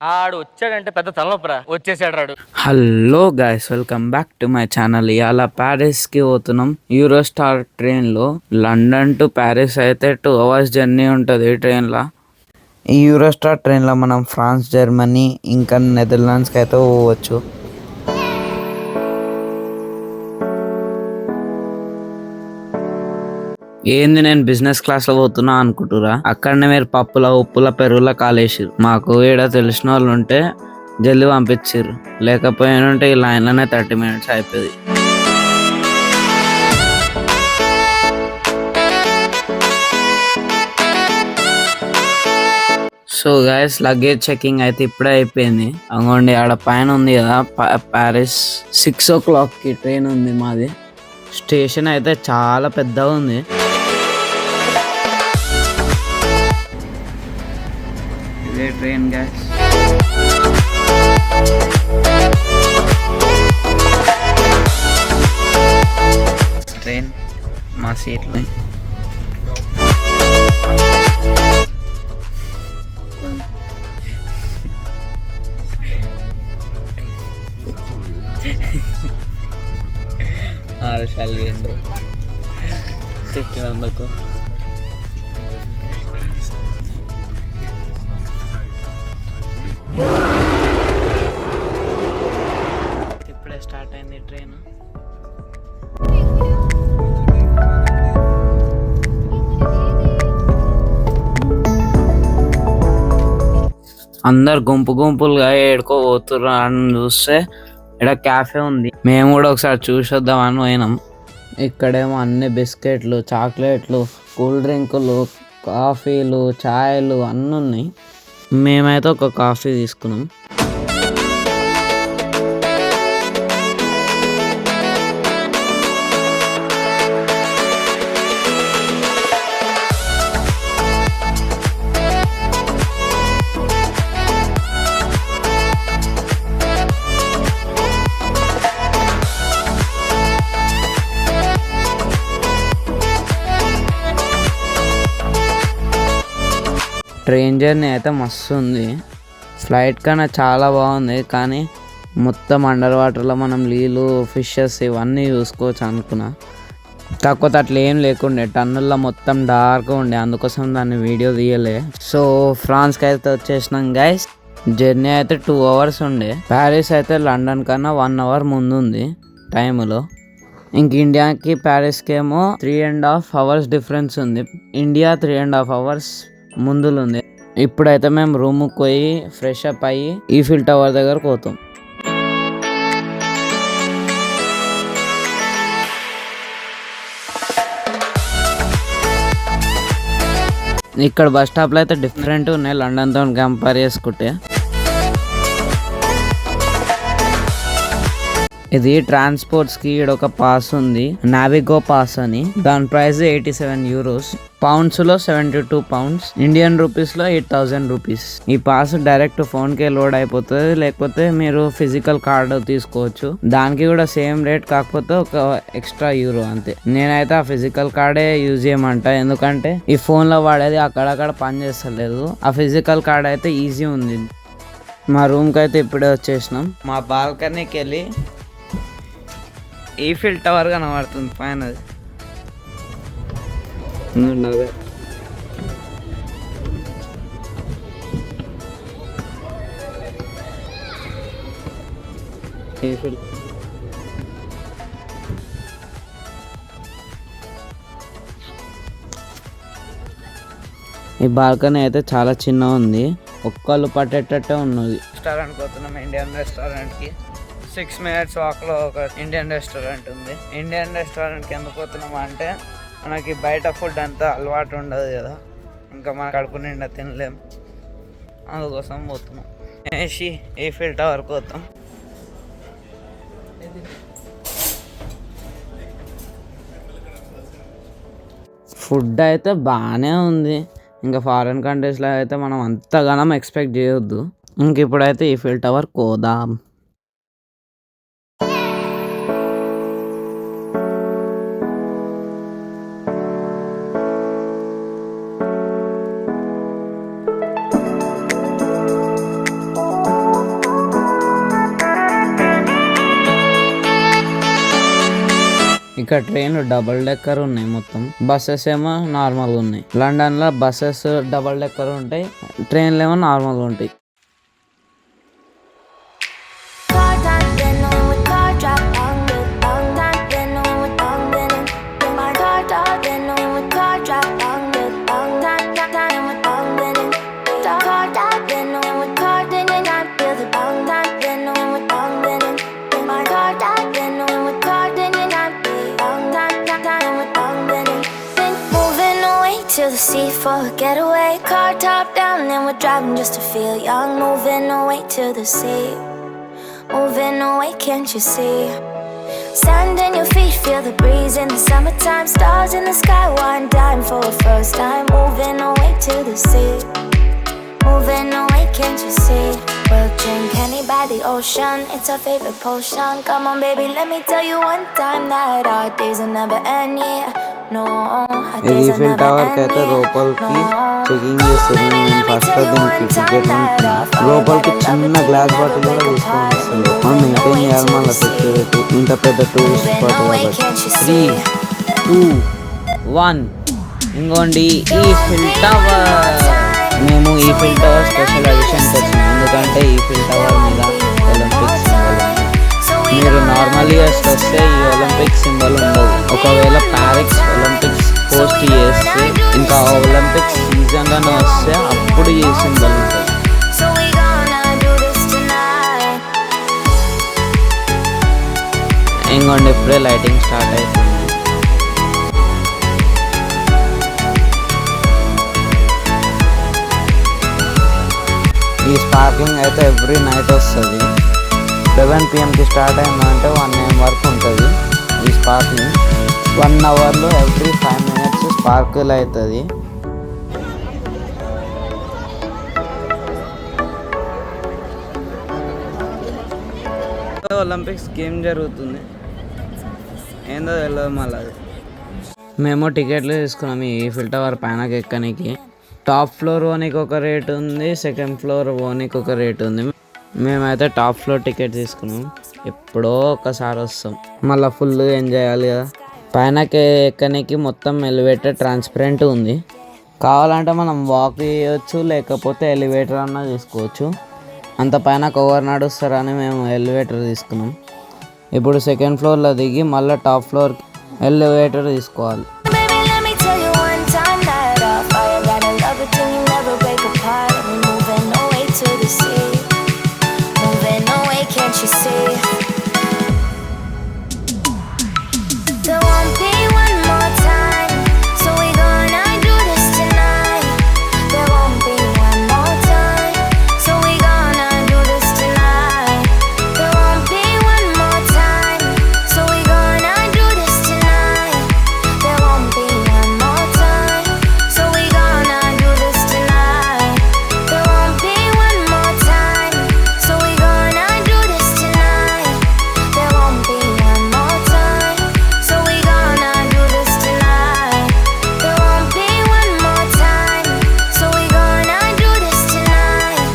ఆడు వచ్చాడంటే పెద్ద తలనొప్పరా. వచ్చేసాడు రాడు. Hello guys, welcome back to my channel. ఇవాళ ప్యారిస్కి పోతున్నాం యూరోస్టార్ ట్రైన్లో. లండన్ టు ప్యారిస్ అయితే 2 hours జర్నీ ఉంటుంది ట్రైన్లో. ఈ యూరోస్టార్ ట్రైన్లో మనం ఫ్రాన్స్, జర్మనీ ఇంకా నెదర్లాండ్స్కి అయితే పోవచ్చు. ఏంది నేను బిజినెస్ క్లాస్ లో పోతున్నా అనుకుంటురా? అక్కడనే మీరు పప్పుల ఉప్పుల పెరుగుల కాలేసిరు. మాకు ఈడ తెలిసిన వాళ్ళు ఉంటే జల్దీ పంపించారు, లేకపోయినంటే ఈ లైన్లోనే 30 minutes అయిపోయింది. సో గైస్, లగేజ్ చెకింగ్ అయితే ఇప్పుడే అయిపోయింది. అంగోండి ఆడ పైన ఉంది కదా ప్యారిస్. 6 o'clock కి ట్రైన్ ఉంది మాది. స్టేషన్ అయితే చాలా పెద్దగా ఉంది. ఇదే ట్రైన్ గైస్. ట్రైన్ మా సీట్లు. ఆరుషాలు చెప్పినందుకు ఇప్పుడే స్టార్ట్ అయింది ట్రైన్. అందరు గుంపు గుంపులుగా ఏడుకో పోతుర్రు అని చూస్తే ఇక్కడ క్యాఫే ఉంది. మేము కూడా ఒకసారి చూసొద్దామని పోయినాం. ఇక్కడేమో అన్ని బిస్కెట్లు, చాక్లెట్లు, కూల్ డ్రింకులు, కాఫీలు, ఛాయలు అన్నీ ఉన్నాయి. మేమైతే ఒక కాఫీ తీసుకున్నాం. ట్రైన్ జర్నీ అయితే మస్తు ఉంది. ఫ్లైట్ కన్నా చాలా బాగుంది, కానీ మొత్తం అండర్ వాటర్లో మనం నీళ్ళు, ఫిషెస్ ఇవన్నీ చూసుకోవచ్చు అనుకున్నా. కాకపోతే అట్లా ఏం లేకుండే, టన్నుల్లో మొత్తం డార్క్గా ఉండే, అందుకోసం దాన్ని వీడియో తీయలే. సో ఫ్రాన్స్కి అయితే వచ్చేసినాం గైస్. జర్నీ అయితే 2 hours ఉండే. ప్యారిస్ అయితే లండన్ కన్నా 1 hour ముందు ఉంది టైంలో. ఇంక ఇండియాకి ప్యారిస్కి ఏమో 3.5 hours డిఫరెన్స్ ఉంది. ఇండియా 3.5 hours ముందులో ఉంది. ఇప్పుడైతే మేము రూమ్కి పోయి ఫ్రెష్ అప్ అయ్యి ఈఫిల్ టవర్ దగ్గరకు పోతాం. ఇక్కడ బస్ స్టాప్లో అయితే డిఫరెంట్ ఉన్నాయి లండన్తో కంపేర్ చేసుకుంటే. ఇది ట్రాన్స్పోర్ట్స్కి ఒక పాస్ ఉంది, నావిగో పాస్ అని. దాని ప్రైస్ 87 euros. పౌండ్స్లో 72 pounds. ఇండియన్ రూపీస్లో 8000 rupees. ఈ పాస్ డైరెక్ట్ ఫోన్కే లోడ్ అయిపోతుంది, లేకపోతే మీరు ఫిజికల్ కార్డు తీసుకోవచ్చు. దానికి కూడా సేమ్ రేట్, కాకపోతే ఒక ఎక్స్ట్రా యూరో అంతే. నేనైతే ఆ ఫిజికల్ కార్డే యూజ్ చేయమంట, ఎందుకంటే ఈ ఫోన్లో వాడేది అక్కడక్కడ పని చేస్తలేదు. ఆ ఫిజికల్ కార్డ్ అయితే ఈజీ ఉంది. మా రూమ్కి అయితే ఇప్పుడే వచ్చేసినాం. మా బాల్కనీకి వెళ్ళి ఈఫిల్ టవర్ కనబడుతుంది పైన. ఈఫిల్ ఈ బాల్కనీ అయితే చాలా చిన్న ఉంది, ఒక్కళ్ళు పట్టేటట్టే ఉన్నది. రెస్టారెంట్కి పోతున్నాం, ఇండియన్ రెస్టారెంట్కి. 6 minutes వాక్లో ఒక ఇండియన్ రెస్టారెంట్ ఉంది. ఇండియన్ రెస్టారెంట్కి ఎందుకు పోతున్నాం అంటే, మనకి బయట ఫుడ్ అంతా అలవాటు ఉండదు కదా, ఇంకా మన కడుపు నిండా తినలేం, అందుకోసం పోతున్నాం. వేసి ఈఫిల్ టవర్కి పోతాం. ఫుడ్ అయితే బాగానే ఉంది. ఇంకా ఫారిన్ కంట్రీస్లో అయితే మనం అంతగానం ఎక్స్పెక్ట్ చేయొద్దు. ఇంక ఇప్పుడైతే ఈఫిల్ టవర్ పోదాం. ఇక్కడ ట్రైన్ డబుల్ డెక్కర్ ఉన్నాయి, మొత్తం బస్సెస్ ఏమో నార్మల్గా ఉన్నాయి. లండన్లో బస్సెస్ డబుల్ డెక్కర్ ఉంటాయి, ట్రైన్లు ఏమో నార్మల్గా ఉంటాయి. To the sea for a getaway, car top down and we're driving just to feel young. Moving away to the sea, moving away, can't you see? Sand in your feet, feel the breeze in the summertime. Stars in the sky, one dime for a first time. Moving away to the sea, moving away, can't you see? We'll drink honey by the ocean, it's our favorite potion. Come on baby, let me tell you one time that our days will never end, yeah. No, our days will Eiffel never టవర్కి end, అయితే yeah. లోపలికి No. Checking చేస్తారు. నేను first దీనికి ticket ఉంటుంది. లోపలికి చిన్న glass bottle కూడా తీసుకొని వస్తుంది. మనం మెయింటైన్ చేయాలి మళ్ళీ సెక్యూరిటీ, ఇంత పెద్ద టూరిస్ట్ స్పాట్ కాబట్టి. 3, 2, 1 ఇంకోండి ఈఫిల్ టవర్. మేము ఈఫిల్ టవర్ స్పెషల్ ఎడిషన్కి వచ్చినాం, ఎందుకంటే ఈఫిల్ టవర్ మీద ఒలింపిక్ సింబల్ ఉంది. మీరు నార్మల్ ఇయర్స్ వస్తే ఈ ఒలింపిక్ సింబల్ ఉండదు. ఒకవేళ ప్యారిస్ ఒలింపిక్స్ హోస్ట్ చేస్తే, ఇంకా ఒలింపిక్స్ సీజన్లోనే వస్తే అప్పుడు ఈ సింబల్ ఉంటుంది. So we gonna do this tonight. ఇంకోండి ఇప్పుడే లైటింగ్ స్టార్ట్ అవుతుంది. ఈ స్పార్క్లింగ్ అయితే ఎవ్రీ నైట్ వస్తుంది. 11 PM స్టార్ట్ అయిందంటే 1 AM వరకు ఉంటుంది ఈ స్పార్క్లింగ్. 1 అవర్లో ఎవ్రీ 5 minutes స్పార్కిల్ అవుతుంది. ఒలింపిక్స్ గేమ్ జరుగుతుంది, ఏందో తెలియదు మళ్ళీ. మేము టికెట్లు తీసుకున్నాము ఈ ఈఫిల్ టవర్ పైనకి ఎక్కడానికి. టాప్ ఫ్లోర్ పోనీకి ఒక రేట్ ఉంది, సెకండ్ ఫ్లోర్ పోనీకి ఒక రేట్ ఉంది. మేమైతే టాప్ ఫ్లోర్ టికెట్ తీసుకున్నాం. ఎప్పుడో ఒకసారి వస్తాం, మళ్ళీ ఫుల్ ఎంజాయ్ చేయాలి కదా. పైనకి ఎక్కడానికి మొత్తం ఎలివేటర్ ట్రాన్స్పరెంట్ ఉంది. కావాలంటే మనం వాక్ చేయొచ్చు, లేకపోతే ఎలివేటర్ అన్నా తీసుకోవచ్చు. అంత పైన కవర్ నడుస్తారని మేము ఎలివేటర్ తీసుకున్నాం. ఇప్పుడు సెకండ్ ఫ్లోర్లో దిగి మళ్ళీ టాప్ ఫ్లోర్ ఎలివేటర్ తీసుకోవాలి. Baby, let me tell you one time that our fire got a love it till you never break apart. We're moving away to the sea, moving away, can't you see? There won't be one more time, so we gonna do this tonight. There won't be one more time, so we gonna do this tonight. There won't be one more time, so we gonna do this tonight. There won't be one more time, so we gonna do this tonight. There won't be one more time, so we gonna do this tonight. There won't be one more time, so we gonna do this tonight. There won't be one more time, so we gonna do this tonight.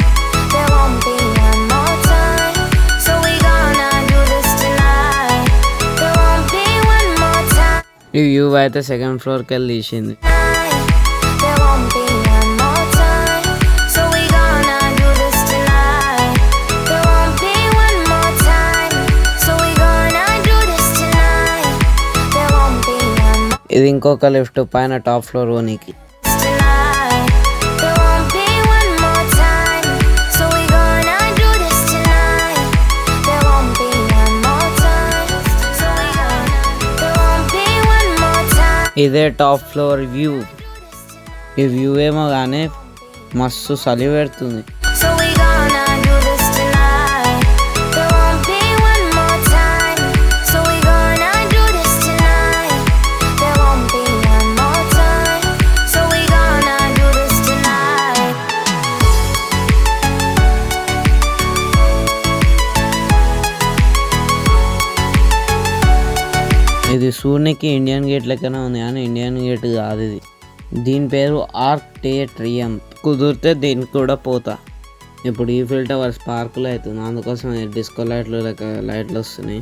There won't be one more time, so we gonna do this tonight. There won't be one more time. ఈ view అయితే second ఫ్లోర్కి వెళ్ళి తీసింది. There won't be one more time, so we gonna do this tonight. There won't be one more time, so we gonna do this tonight. There won't be one more ఇది ఇంకొక lift పైన top floor పోనీకి. tonight. There won't be one more time, so we gonna do this tonight. There won't be one more time, so we gonna. There won't be one more time. ఇదే top floor view. ఈ view ఏమో కానీ మస్తు చలి పెడుతుంది. So we gonna do this tonight. There won't be one more time, so we gonna do this tonight. There won't be one more time, so we gonna do this tonight. ఇది సూర్యునికి Indian gate లెక్కనే ఉంది కానీ Indian gate కాదు ఇది. దీని పేరు arc day triumph. కుదిరితే దీనికి కూడా పోతా. ఇప్పుడు ఈఫిల్ టవర్ స్పార్కులు అవుతుంది, అందుకోసం డిస్కో లైట్లు లెక్క లైట్లు వస్తున్నాయి.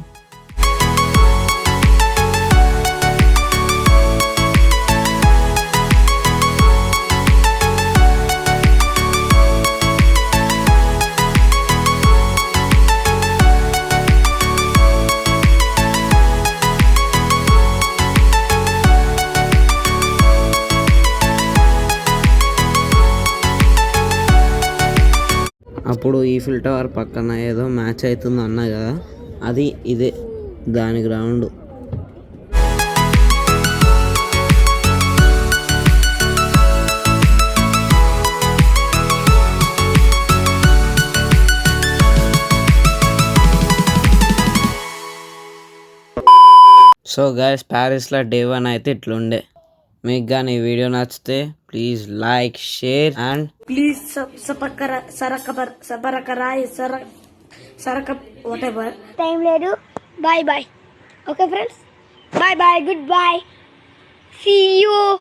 అప్పుడు ఈఫిల్ టవర్ పక్కన ఏదో మ్యాచ్ అవుతుంది అన్నా కదా, అది ఇదే దాని గ్రౌండ్. సో గైస్, ప్యారిస్లో డే 1 అయితే ఇట్లుండే. మీకు కానీ ఈ వీడియో నచ్చితే please like, share and Please sarakap whatever. Time later. Bye bye. Okay, friends. Bye bye. Goodbye. See you.